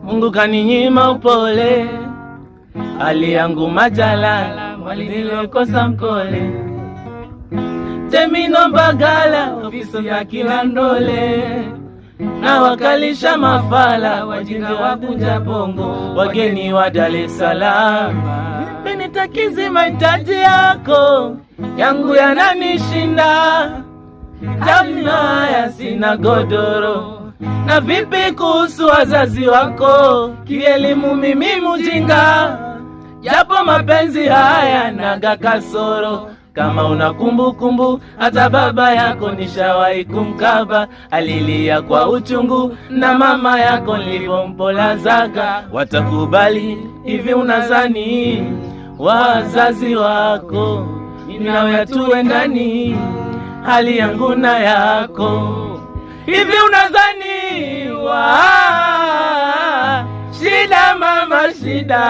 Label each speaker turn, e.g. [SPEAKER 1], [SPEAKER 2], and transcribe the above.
[SPEAKER 1] Mungu kaninyima upole, hali yangu majalala, nililokosa mkole. Temino Mbagala, ofisi ya kila ndole, na wakalisha mafala, wajinga wakunja bongo, wageni wa Dar es Salaam. Nitakizi mahitaji yako, yangu yananishinda, jamna ya sina godoro. Na vipi kuhusu wazazi wako, kielimu mimi mjinga, japo mapenzi haya naga kasoro. Kama una kumbukumbu, hata baba yako nishawahi kumkaba, alilia kwa uchungu, na mama yako nilipompolazaga. Watakubali hivi unazani wazazi wako ninawe tuendani, hali yangu na yako? Hivi unazani shida mama shida